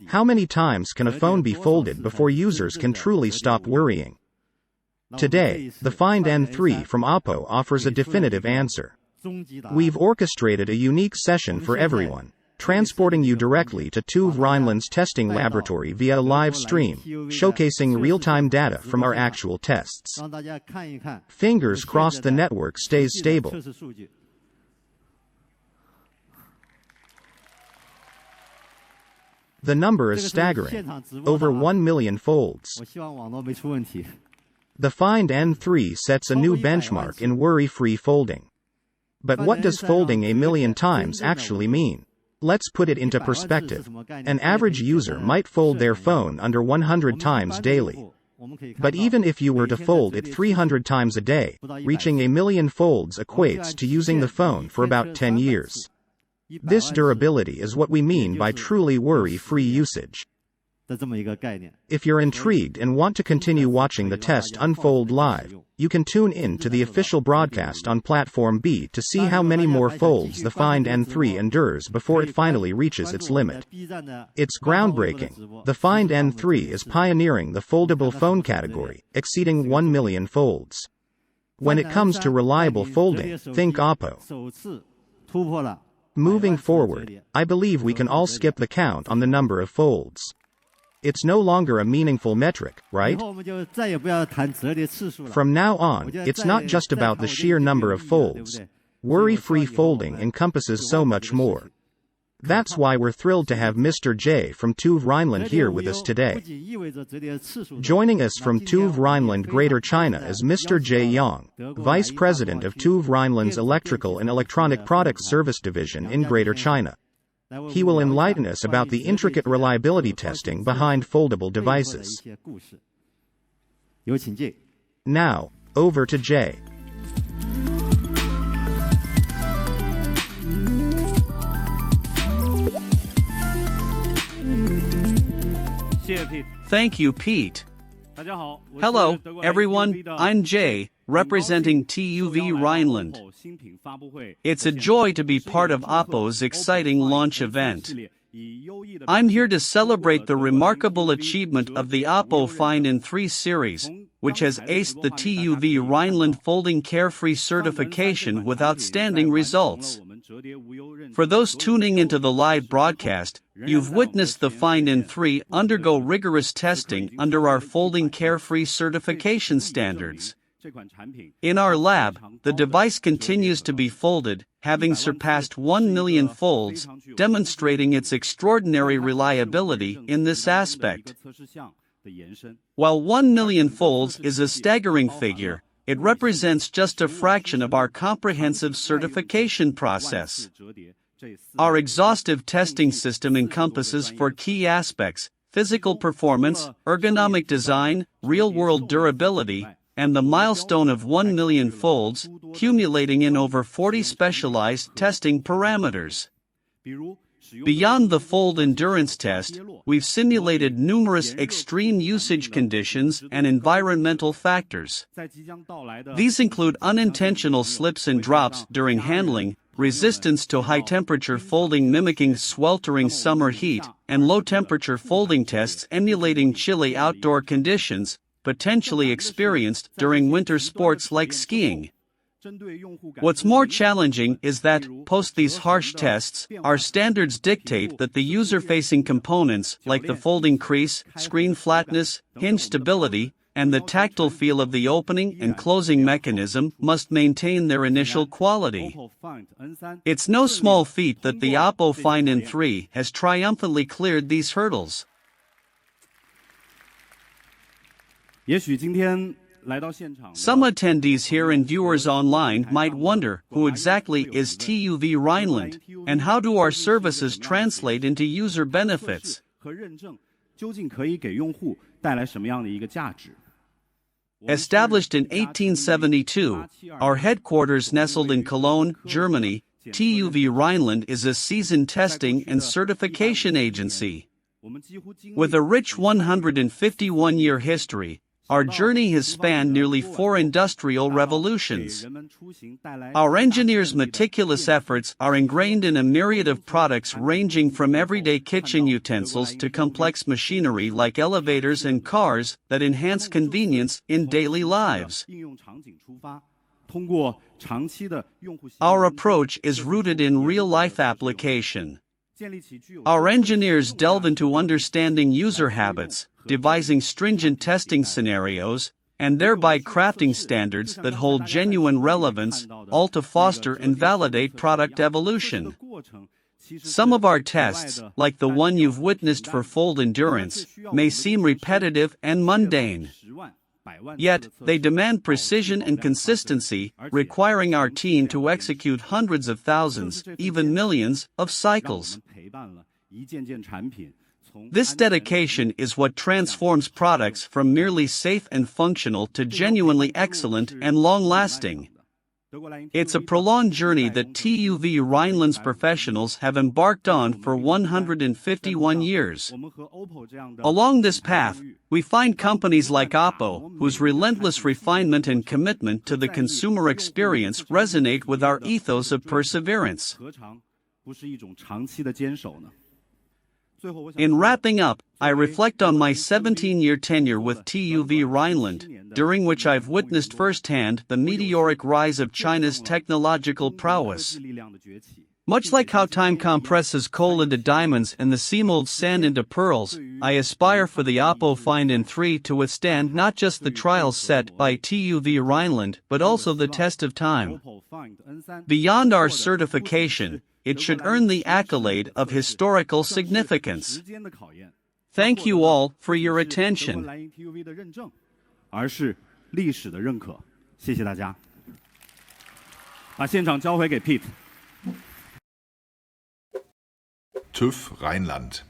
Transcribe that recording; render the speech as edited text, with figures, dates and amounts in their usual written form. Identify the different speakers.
Speaker 1: How many times can a phone be folded before users can truly stop worrying? Today, the Find N3 from OPPO offers a definitive answer. We've orchestrated a unique session for everyone, transporting you directly to TÜV Rheinland's testing laboratory via a live stream, showcasing real-time data from our actual tests. Fingers crossed the network stays stable. The number is staggering, over 1 million folds. The Find N3 sets a new benchmark in worry-free folding. But what does folding a million times actually mean? Let's put it into perspective. An average user might fold their phone under 100 times daily. But even if you were to fold it 300 times a day, reaching a million folds equates to using the phone for about 10 years. This durability is what we mean by truly worry-free usage. If you're intrigued and want to continue watching the test unfold live, you can tune in to the official broadcast on Platform B to see how many more folds the Find N3 endures before it finally reaches its limit. It's groundbreaking. The Find N3 is pioneering the foldable phone category, exceeding 1 million folds. When it comes to reliable folding, think OPPO. Moving forward, I believe we can all skip the count on the number of folds. It's no longer a meaningful metric, right? From now on, it's not just about the sheer number of folds. Worry-free folding encompasses so much more. That's why we're thrilled to have Mr. J from TÜV Rheinland here with us today. Joining us from TÜV Rheinland Greater China is Mr. J Yang, Vice President of TÜV Rheinland's Electrical and Electronic Products Service Division in Greater China. He will enlighten us about the intricate reliability testing behind foldable devices. Now, over to Jay.
Speaker 2: Thank you, Pete. Hello, everyone, I'm Jay, representing TÜV Rheinland. It's a joy to be part of OPPO's exciting launch event. I'm here to celebrate the remarkable achievement of the OPPO Find N3 series, which has aced the TÜV Rheinland Folding Carefree certification with outstanding results. For those tuning into the live broadcast, you've witnessed the Find N3 undergo rigorous testing under our Folding Carefree certification standards. In our lab, the device continues to be folded, having surpassed 1 million folds, demonstrating its extraordinary reliability in this aspect. While 1 million folds is a staggering figure, it represents just a fraction of our comprehensive certification process. Our exhaustive testing system encompasses 4 key aspects: physical performance, ergonomic design, real-world durability, and the milestone of 1 million folds, accumulating in over 40 specialized testing parameters. Beyond the fold endurance test, we've simulated numerous extreme usage conditions and environmental factors. These include unintentional slips and drops during handling, resistance to high-temperature folding mimicking sweltering summer heat, and low-temperature folding tests emulating chilly outdoor conditions, potentially experienced during winter sports like skiing. What's more challenging is that, post these harsh tests, our standards dictate that the user-facing components, like the folding crease, screen flatness, hinge stability, and the tactile feel of the opening and closing mechanism, must maintain their initial quality. It's no small feat that the OPPO Find N3 has triumphantly cleared these hurdles. Some attendees here and viewers online might wonder, who exactly is TÜV Rheinland, and how do our services translate into user benefits? Established in 1872, our headquarters nestled in Cologne, Germany, TÜV Rheinland is a seasoned testing and certification agency. With a rich 151-year history, our journey has spanned nearly 4 industrial revolutions. Our engineers' meticulous efforts are ingrained in a myriad of products ranging from everyday kitchen utensils to complex machinery like elevators and cars that enhance convenience in daily lives. Our approach is rooted in real-life application. Our engineers delve into understanding user habits, devising stringent testing scenarios, and thereby crafting standards that hold genuine relevance, all to foster and validate product evolution. Some of our tests, like the one you've witnessed for fold endurance, may seem repetitive and mundane. Yet, they demand precision and consistency, requiring our team to execute hundreds of thousands, even millions, of cycles. This dedication is what transforms products from merely safe and functional to genuinely excellent and long-lasting. It's a prolonged journey that TÜV Rheinland's professionals have embarked on for 151 years. Along this path, we find companies like OPPO, whose relentless refinement and commitment to the consumer experience resonate with our ethos of perseverance. In wrapping up, I reflect on my 17-year tenure with TÜV Rheinland, during which I've witnessed firsthand the meteoric rise of China's technological prowess. Much like how time compresses coal into diamonds and the sea molds sand into pearls, I aspire for the OPPO Find N3 to withstand not just the trials set by TÜV Rheinland but also the test of time. Beyond our certification, it should earn the accolade of historical significance. Thank you all for your attention.
Speaker 3: TÜV Rheinland.